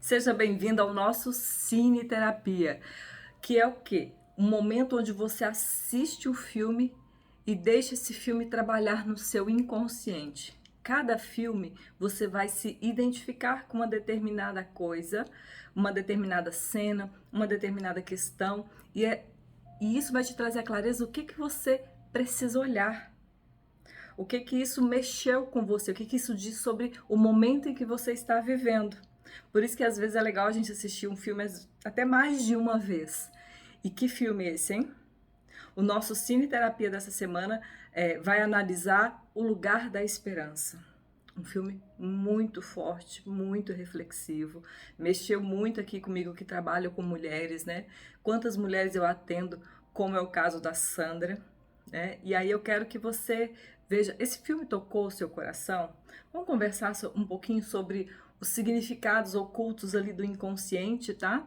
Seja bem-vindo ao nosso Cine Terapia, que é o quê? Um momento onde você assiste o filme e deixa esse filme trabalhar no seu inconsciente. Cada filme você vai se identificar com uma determinada coisa, uma determinada cena, uma determinada questão, e isso vai te trazer a clareza o que você precisa olhar. O que isso mexeu com você? O que isso diz sobre o momento em que você está vivendo? Por isso que às vezes é legal a gente assistir um filme até mais de uma vez. E que filme é esse, hein? O nosso Cine Terapia dessa semana vai analisar O Lugar da Esperança. Um filme muito forte, muito reflexivo. Mexeu muito aqui comigo que trabalho com mulheres, né? Quantas mulheres eu atendo, como é o caso da Sandra, né? E aí eu quero que você veja, esse filme tocou o seu coração? Vamos conversar um pouquinho sobre os significados ocultos ali do inconsciente, tá?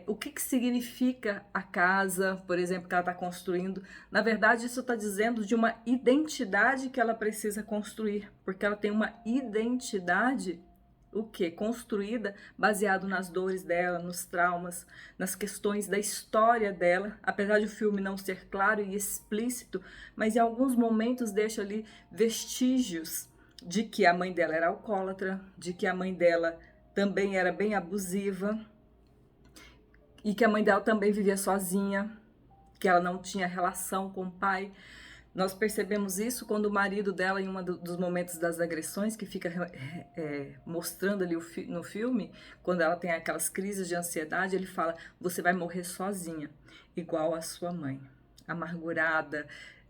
O que significa a casa, por exemplo, que ela está construindo. Na verdade, isso está dizendo de uma identidade que ela precisa construir, porque ela tem uma identidade, o quê? Construída baseado nas dores dela, nos traumas, nas questões da história dela, apesar de o filme não ser claro e explícito, mas em alguns momentos deixa ali vestígios de que a mãe dela era alcoólatra, de que a mãe dela também era bem abusiva, e que a mãe dela também vivia sozinha, que ela não tinha relação com o pai. Nós percebemos isso quando o marido dela, em um dos momentos das agressões, que fica mostrando ali no filme, quando ela tem aquelas crises de ansiedade, ele fala: você vai morrer sozinha, igual a sua mãe, amargurada.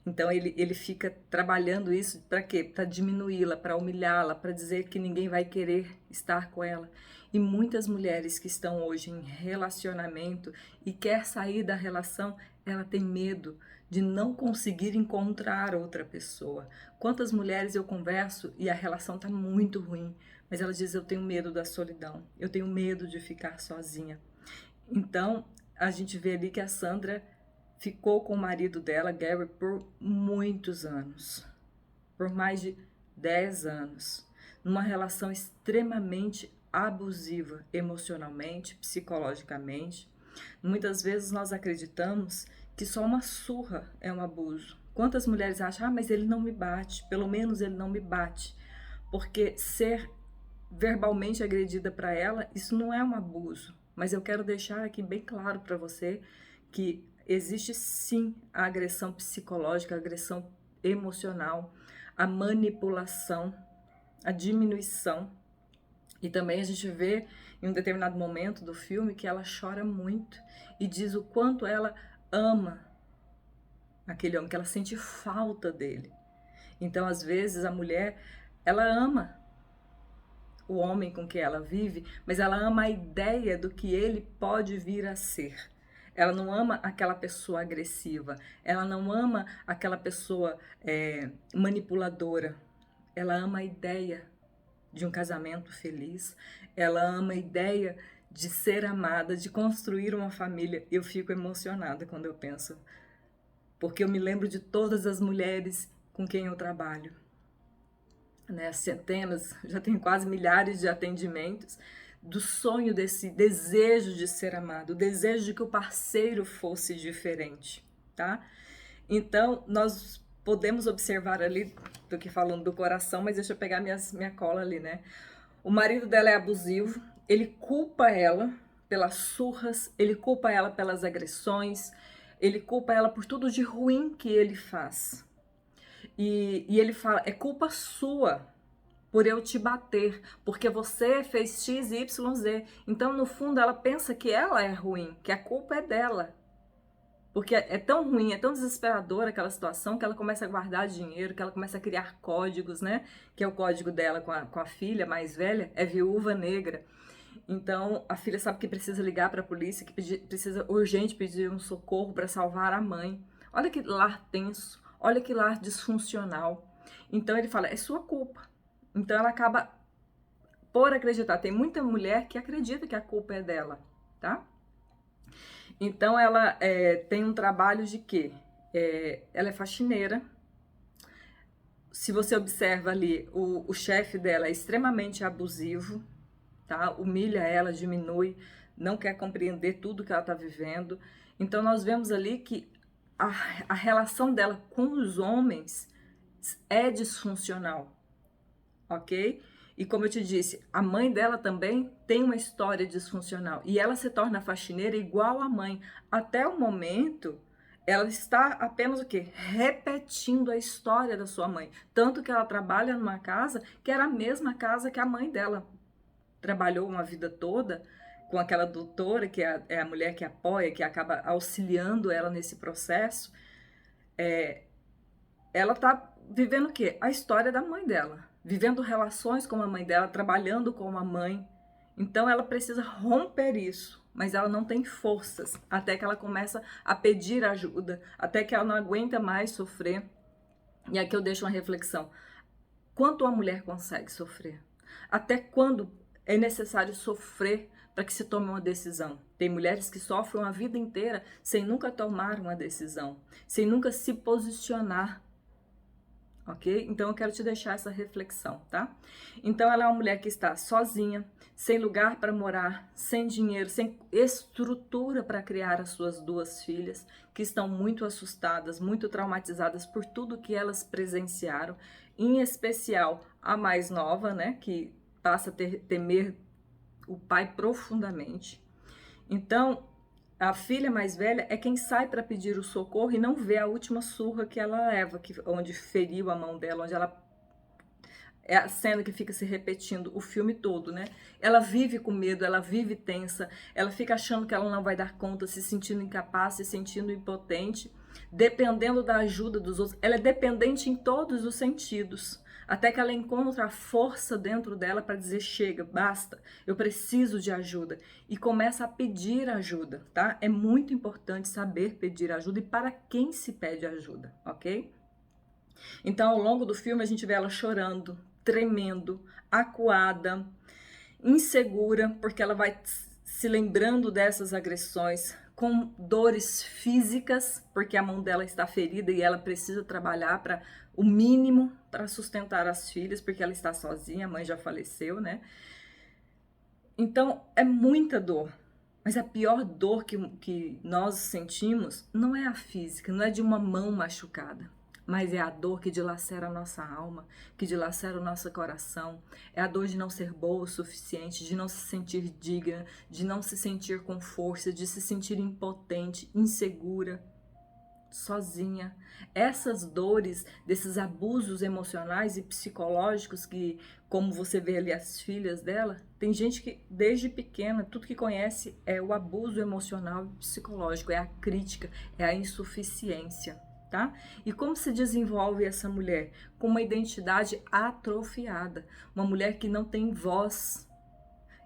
Então ele fica trabalhando isso para quê? Para diminuí-la, para humilhá-la, para dizer que ninguém vai querer estar com ela. E muitas mulheres que estão hoje em relacionamento e quer sair da relação, ela tem medo de não conseguir encontrar outra pessoa. Quantas mulheres eu converso e a relação está muito ruim, mas ela diz: eu tenho medo da solidão, eu tenho medo de ficar sozinha. Então a gente vê ali que a Sandra ficou com o marido dela, Gary, por muitos anos, por mais de 10 anos, numa relação extremamente abusiva, emocionalmente, psicologicamente. Muitas vezes nós acreditamos que só uma surra é um abuso. Quantas mulheres acham: mas ele não me bate, pelo menos ele não me bate. Porque ser verbalmente agredida para ela, isso não é um abuso. Mas eu quero deixar aqui bem claro para você que existe sim a agressão psicológica, a agressão emocional, a manipulação, a diminuição. E também a gente vê em um determinado momento do filme que ela chora muito e diz o quanto ela ama aquele homem, que ela sente falta dele. Então, às vezes, a mulher, ela ama o homem com que ela vive, mas ela ama a ideia do que ele pode vir a ser. Ela não ama aquela pessoa agressiva, ela não ama aquela pessoa manipuladora. Ela ama a ideia de um casamento feliz, ela ama a ideia de ser amada, de construir uma família. Eu fico emocionada quando eu penso, porque eu me lembro de todas as mulheres com quem eu trabalho, né? Centenas, já tenho quase milhares de atendimentos, do sonho desse desejo de ser amado, o desejo de que o parceiro fosse diferente, tá? Então, nós podemos observar ali, do que falando do coração, mas deixa eu pegar minha cola ali, né? O marido dela é abusivo, ele culpa ela pelas surras, ele culpa ela pelas agressões, ele culpa ela por tudo de ruim que ele faz. E ele fala: é culpa sua por eu te bater, porque você fez X, Y, Z. Então, no fundo, ela pensa que ela é ruim, que a culpa é dela. Porque é tão ruim, é tão desesperadora aquela situação que ela começa a guardar dinheiro, que ela começa a criar códigos, né? Que é o código dela com a filha mais velha, é viúva negra. Então, a filha sabe que precisa ligar para a polícia, que precisa urgente pedir um socorro para salvar a mãe. Olha que lar tenso, olha que lar disfuncional. Então, ele fala: é sua culpa. Então, ela acaba por acreditar. Tem muita mulher que acredita que a culpa é dela, tá? Então, ela tem um trabalho de quê? Ela é faxineira. Se você observa ali, o chefe dela é extremamente abusivo, tá? Humilha ela, diminui, não quer compreender tudo que ela está vivendo. Então nós vemos ali que a relação dela com os homens é disfuncional, ok? E como eu te disse, a mãe dela também tem uma história disfuncional e ela se torna faxineira igual a mãe. Até o momento, ela está apenas o quê? Repetindo a história da sua mãe. Tanto que ela trabalha numa casa que era a mesma casa que a mãe dela trabalhou uma vida toda, com aquela doutora, que é a mulher que apoia, que acaba auxiliando ela nesse processo. Ela tá vivendo o quê? A história da mãe dela, vivendo relações com a mãe dela, trabalhando com a mãe. Então ela precisa romper isso, mas ela não tem forças, até que ela começa a pedir ajuda, até que ela não aguenta mais sofrer. E aqui eu deixo uma reflexão. Quanto a mulher consegue sofrer? Até quando é necessário sofrer para que se tome uma decisão? Tem mulheres que sofrem a vida inteira sem nunca tomar uma decisão, sem nunca se posicionar. Ok? Então eu quero te deixar essa reflexão, tá? Então ela é uma mulher que está sozinha, sem lugar para morar, sem dinheiro, sem estrutura para criar as suas duas filhas, que estão muito assustadas, muito traumatizadas por tudo que elas presenciaram, em especial a mais nova, né, que passa a temer o pai profundamente. Então, a filha mais velha é quem sai para pedir o socorro e não vê a última surra que ela leva, onde feriu a mão dela, onde ela... É a cena que fica se repetindo o filme todo, né? Ela vive com medo, ela vive tensa, ela fica achando que ela não vai dar conta, se sentindo incapaz, se sentindo impotente, dependendo da ajuda dos outros. Ela é dependente em todos os sentidos, até que ela encontra a força dentro dela para dizer: chega, basta, eu preciso de ajuda. E começa a pedir ajuda, tá? É muito importante saber pedir ajuda e para quem se pede ajuda, ok? Então, ao longo do filme, a gente vê ela chorando, tremendo, acuada, insegura, porque ela vai se lembrando dessas agressões, com dores físicas, porque a mão dela está ferida e ela precisa trabalhar para o mínimo para sustentar as filhas, porque ela está sozinha, a mãe já faleceu, né? Então, é muita dor. Mas a pior dor que nós sentimos não é a física, não é de uma mão machucada, mas é a dor que dilacera a nossa alma, que dilacera o nosso coração. É a dor de não ser boa o suficiente, de não se sentir digna, de não se sentir com força, de se sentir impotente, insegura, sozinha. Essas dores, desses abusos emocionais e psicológicos que, como você vê ali as filhas dela, tem gente que desde pequena, tudo que conhece é o abuso emocional e psicológico, é a crítica, é a insuficiência, tá? E como se desenvolve essa mulher? Com uma identidade atrofiada, uma mulher que não tem voz.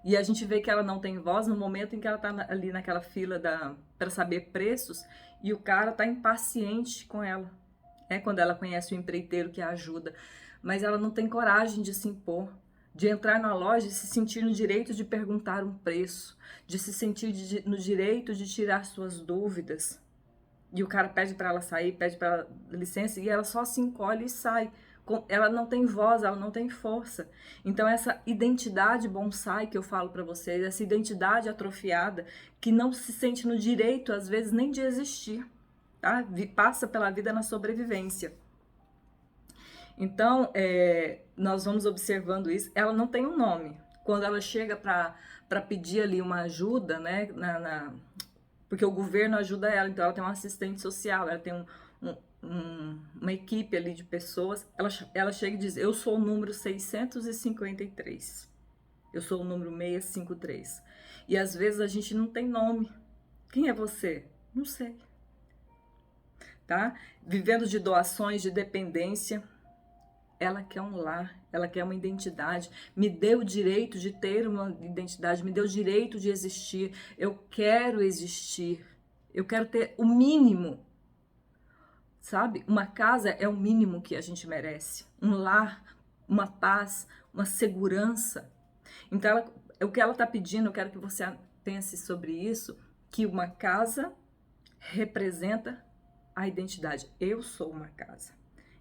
E a gente vê que ela não tem voz no momento em que ela tá ali naquela fila para saber preços e o cara tá impaciente com ela. É quando ela conhece o empreiteiro que a ajuda, mas ela não tem coragem de se impor, de entrar na loja e se sentir no direito de perguntar um preço, de se sentir no direito de tirar suas dúvidas. E o cara pede para ela sair, pede para ela licença e ela só se encolhe e sai. Ela não tem voz, ela não tem força. Então essa identidade bonsai que eu falo para vocês, essa identidade atrofiada, que não se sente no direito às vezes nem de existir, tá? Passa pela vida na sobrevivência. Então nós vamos observando isso. Ela não tem um nome. Quando ela chega para pedir ali uma ajuda, né, porque o governo ajuda ela, então ela tem um assistente social, ela tem uma equipe ali de pessoas, ela chega e diz: eu sou o número 653, eu sou o número 653. E às vezes a gente não tem nome. Quem é você? Não sei. Tá? Vivendo de doações, de dependência. Ela quer um lar, ela quer uma identidade. Me dê o direito de ter uma identidade, me dê o direito de existir. Eu quero existir. Eu quero ter o mínimo. Sabe? Uma casa é o mínimo que a gente merece. Um lar, uma paz, uma segurança. Então, o que ela está pedindo, eu quero que você pense sobre isso, que uma casa representa a identidade. Eu sou uma casa.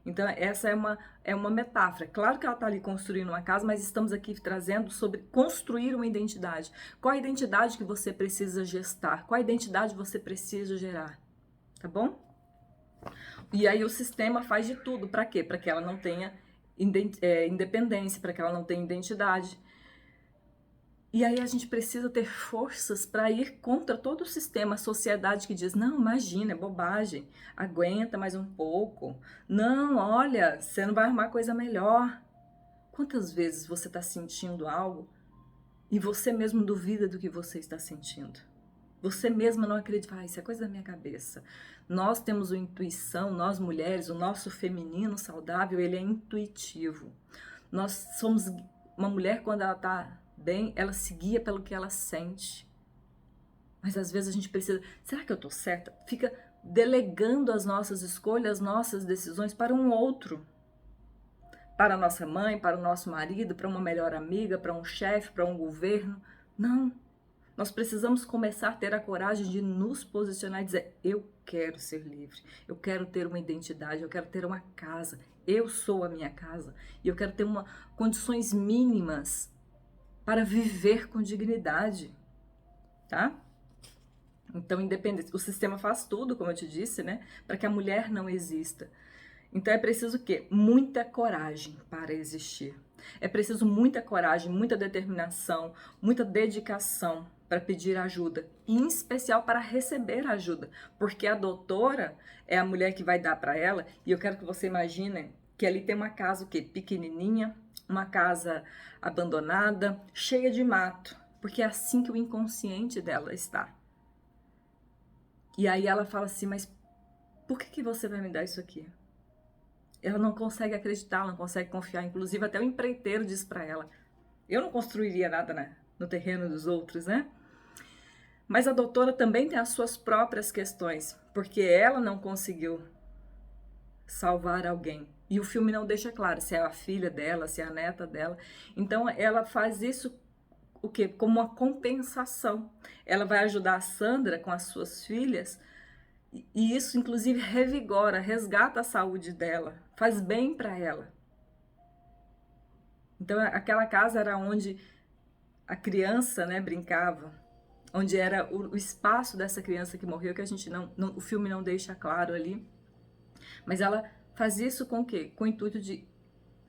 Então, essa é uma metáfora. Claro que ela está ali construindo uma casa, mas estamos aqui trazendo sobre construir uma identidade. Qual a identidade que você precisa gestar? Qual a identidade você precisa gerar? Tá bom? E aí o sistema faz de tudo. Para quê? Para que ela não tenha independência, para que ela não tenha identidade. E aí a gente precisa ter forças para ir contra todo o sistema, a sociedade que diz, não, imagina, é bobagem, aguenta mais um pouco. Não, olha, você não vai arrumar coisa melhor. Quantas vezes você está sentindo algo e você mesmo duvida do que você está sentindo? Você mesma não acredita, isso é coisa da minha cabeça. Nós temos uma intuição, nós mulheres, o nosso feminino saudável, ele é intuitivo. Nós somos uma mulher quando ela está bem, ela se guia pelo que ela sente. Mas às vezes a gente precisa, será que eu tô certa? Fica delegando as nossas escolhas, as nossas decisões para um outro. Para a nossa mãe, para o nosso marido, para uma melhor amiga, para um chefe, para um governo. Não. Nós precisamos começar a ter a coragem de nos posicionar e dizer, eu quero ser livre, eu quero ter uma identidade, eu quero ter uma casa, eu sou a minha casa e eu quero ter condições mínimas para viver com dignidade, tá? Então, independente, o sistema faz tudo, como eu te disse, né? Para que a mulher não exista. Então é preciso o quê? Muita coragem para existir. É preciso muita coragem, muita determinação, muita dedicação para pedir ajuda, em especial para receber ajuda, porque a doutora é a mulher que vai dar para ela, e eu quero que você imagine que ali tem uma casa o quê? Pequenininha, uma casa abandonada, cheia de mato, porque é assim que o inconsciente dela está. E aí ela fala assim, mas por que você vai me dar isso aqui? Ela não consegue acreditar, ela não consegue confiar, inclusive até o empreiteiro diz para ela, eu não construiria nada no terreno dos outros, né? Mas a doutora também tem as suas próprias questões, porque ela não conseguiu salvar alguém. E o filme não deixa claro se é a filha dela, se é a neta dela. Então ela faz isso o quê? Como uma compensação. Ela vai ajudar a Sandra com as suas filhas e isso inclusive revigora, resgata a saúde dela, faz bem para ela. Então aquela casa era onde a criança, né, brincava, onde era o espaço dessa criança que morreu, que a gente o filme não deixa claro ali. Mas ela faz isso com o quê? Com o intuito de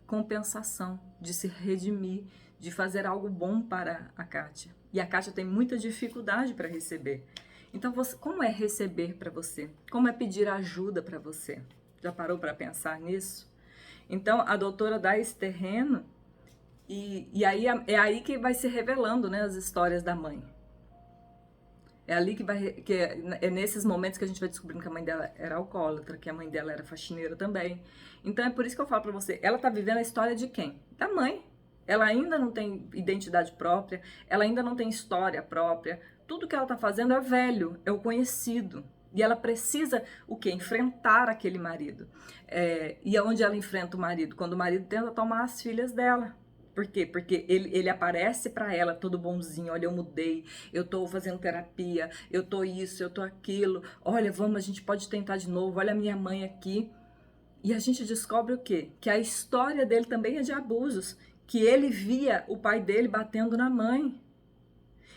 compensação, de se redimir, de fazer algo bom para a Kátia. E a Kátia tem muita dificuldade para receber. Então, como é receber para você? Como é pedir ajuda para você? Já parou para pensar nisso? Então, a doutora dá esse terreno e aí é aí que vai se revelando, né, as histórias da mãe. É ali é nesses momentos que a gente vai descobrindo que a mãe dela era alcoólatra, que a mãe dela era faxineira também. Então é por isso que eu falo pra você, ela tá vivendo a história de quem? Da mãe. Ela ainda não tem identidade própria, ela ainda não tem história própria. Tudo que ela tá fazendo é velho, é o conhecido. E ela precisa, o quê? Enfrentar aquele marido. E aonde ela enfrenta o marido? Quando o marido tenta tomar as filhas dela. Por quê? Porque ele aparece para ela todo bonzinho, olha, eu mudei, eu tô fazendo terapia, eu tô isso, eu tô aquilo, olha, vamos, a gente pode tentar de novo, olha a minha mãe aqui. E a gente descobre o quê? Que a história dele também é de abusos, que ele via o pai dele batendo na mãe,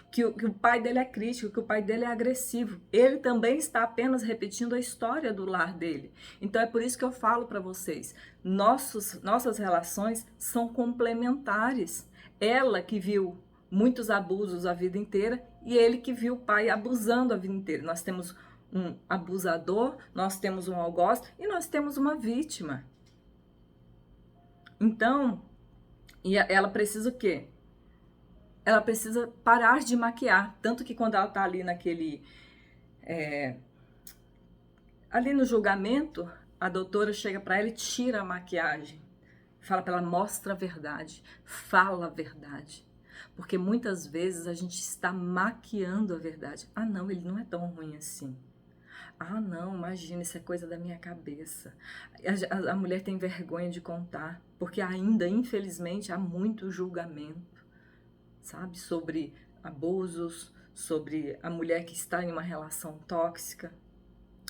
que o pai dele é crítico, que o pai dele é agressivo. Ele também está apenas repetindo a história do lar dele. Então é por isso que eu falo para vocês, nossas relações são complementares. Ela que viu muitos abusos a vida inteira e ele que viu o pai abusando a vida inteira. Nós temos um abusador, nós temos um algoz e nós temos uma vítima. Então, ela precisa o quê? Ela precisa parar de maquiar. Tanto que quando ela tá ali ali no julgamento, a doutora chega para ela e tira a maquiagem. Fala para ela, mostra a verdade, fala a verdade. Porque muitas vezes a gente está maquiando a verdade. Ah, não, ele não é tão ruim assim. Ah, não, imagina, isso é coisa da minha cabeça. A mulher tem vergonha de contar, porque ainda, infelizmente, há muito julgamento, sabe? Sobre abusos, sobre a mulher que está em uma relação tóxica.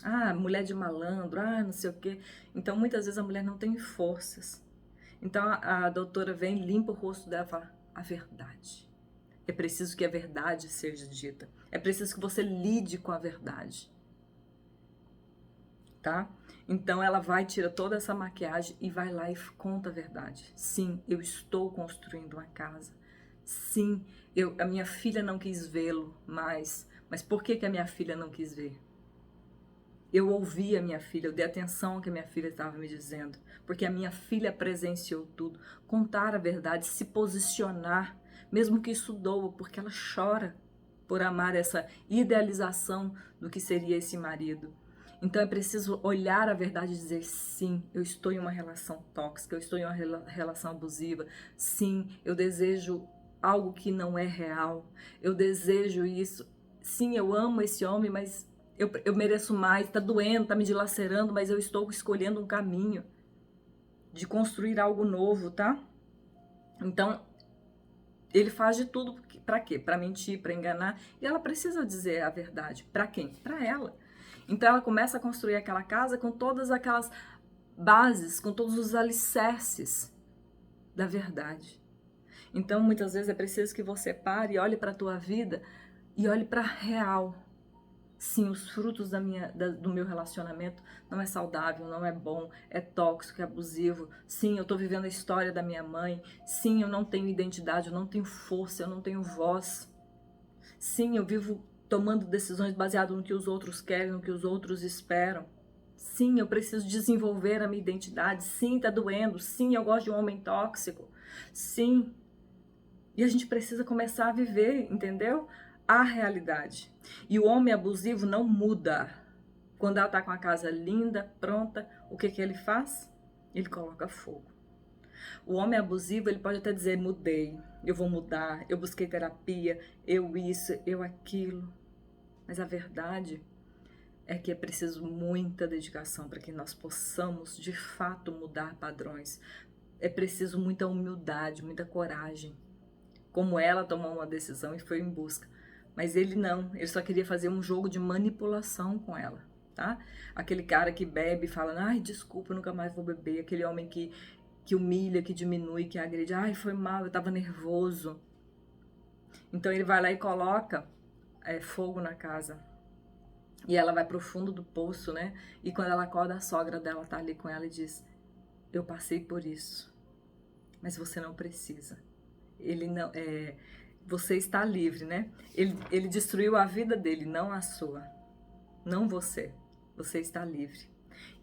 Ah, mulher de malandro, ah, não sei o quê. Então, muitas vezes a mulher não tem forças. Então, a doutora vem, limpa o rosto dela e fala, a verdade. É preciso que a verdade seja dita. É preciso que você lide com a verdade, tá? Então, ela vai, tira toda essa maquiagem e vai lá e conta a verdade. Sim, eu estou construindo uma casa. Sim, a minha filha não quis vê-lo mais. Mas por que a minha filha não quis ver? Eu ouvi a minha filha, eu dei atenção ao que a minha filha estava me dizendo, porque a minha filha presenciou tudo. Contar a verdade, se posicionar, mesmo que isso doa, porque ela chora por amar essa idealização do que seria esse marido. Então é preciso olhar a verdade e dizer: sim, eu estou em uma relação tóxica, eu estou em uma relação abusiva, sim, eu desejo algo que não é real, eu desejo isso, sim, eu amo esse homem, mas eu mereço mais, tá doendo, tá me dilacerando, mas eu estou escolhendo um caminho de construir algo novo, tá? Então, ele faz de tudo para quê? Para mentir, para enganar, e ela precisa dizer a verdade. Para quem? Para ela. Então ela começa a construir aquela casa com todas aquelas bases, com todos os alicerces da verdade. Então, muitas vezes é preciso que você pare e olhe para a tua vida e olhe para a real. Sim, os frutos do meu relacionamento não é saudável, não é bom, é tóxico, é abusivo. Sim, eu estou vivendo a história da minha mãe. Sim, eu não tenho identidade, eu não tenho força, eu não tenho voz. Sim, eu vivo tomando decisões baseadas no que os outros querem, no que os outros esperam. Sim, eu preciso desenvolver a minha identidade. Sim, tá doendo. Sim, eu gosto de um homem tóxico. Sim. E a gente precisa começar a viver, entendeu? A realidade. E o homem abusivo não muda. Quando ela tá com a casa linda, pronta, o que ele faz? Ele coloca fogo. O homem abusivo, ele pode até dizer: mudei, eu vou mudar, eu busquei terapia, eu isso, eu aquilo. Mas a verdade é que é preciso muita dedicação para que nós possamos de fato mudar padrões. É preciso muita humildade, muita coragem. Como ela tomou uma decisão e foi em busca. Mas ele não, ele só queria fazer um jogo de manipulação com ela, tá? Aquele cara que bebe e fala: ai, desculpa, eu nunca mais vou beber. Aquele homem que humilha, que diminui, que agride. Ai, foi mal, eu tava nervoso. Então ele vai lá e coloca fogo na casa. E ela vai pro fundo do poço, né? E quando ela acorda, a sogra dela tá ali com ela e diz: eu passei por isso, mas você não precisa. Ele não, você está livre, né? Ele destruiu a vida dele, não a sua. Não você. Você está livre.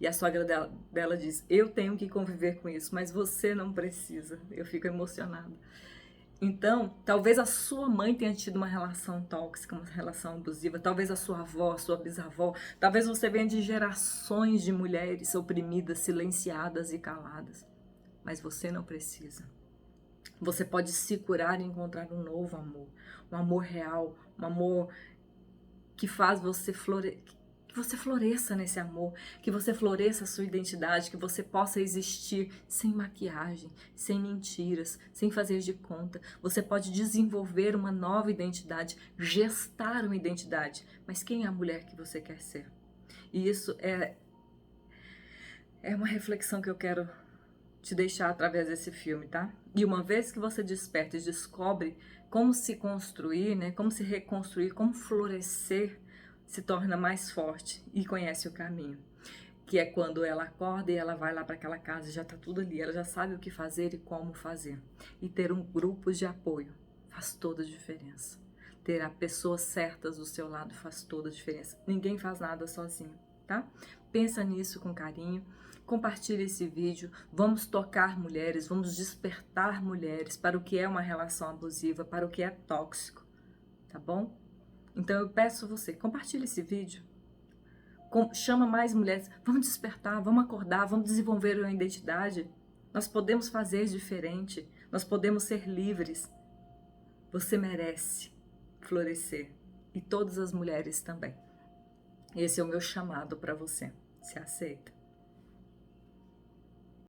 E a sogra dela diz: eu tenho que conviver com isso, mas você não precisa. Eu fico emocionada. Então, talvez a sua mãe tenha tido uma relação tóxica, uma relação abusiva, talvez a sua avó, a sua bisavó, talvez você venha de gerações de mulheres oprimidas, silenciadas e caladas, mas você não precisa. Você pode se curar e encontrar um novo amor, um amor real, um amor que faz você que você floresça nesse amor, que você floresça a sua identidade, que você possa existir sem maquiagem, sem mentiras, sem fazer de conta. Você pode desenvolver uma nova identidade, gestar uma identidade. Mas quem é a mulher que você quer ser? E isso é uma reflexão que eu quero te deixar através desse filme, tá? E uma vez que você desperta e descobre como se construir, né? Como se reconstruir, como florescer, se torna mais forte e conhece o caminho. Que é quando ela acorda e ela vai lá para aquela casa e já tá tudo ali, ela já sabe o que fazer e como fazer. E ter um grupo de apoio faz toda a diferença. Ter as pessoas certas do seu lado faz toda a diferença. Ninguém faz nada sozinho, tá? Pensa nisso com carinho. Compartilhe esse vídeo, vamos tocar mulheres, vamos despertar mulheres para o que é uma relação abusiva, para o que é tóxico, tá bom? Então eu peço você, compartilhe esse vídeo, chama mais mulheres, vamos despertar, vamos acordar, vamos desenvolver uma identidade. Nós podemos fazer diferente, nós podemos ser livres. Você merece florescer e todas as mulheres também. Esse é o meu chamado para você. Se aceita?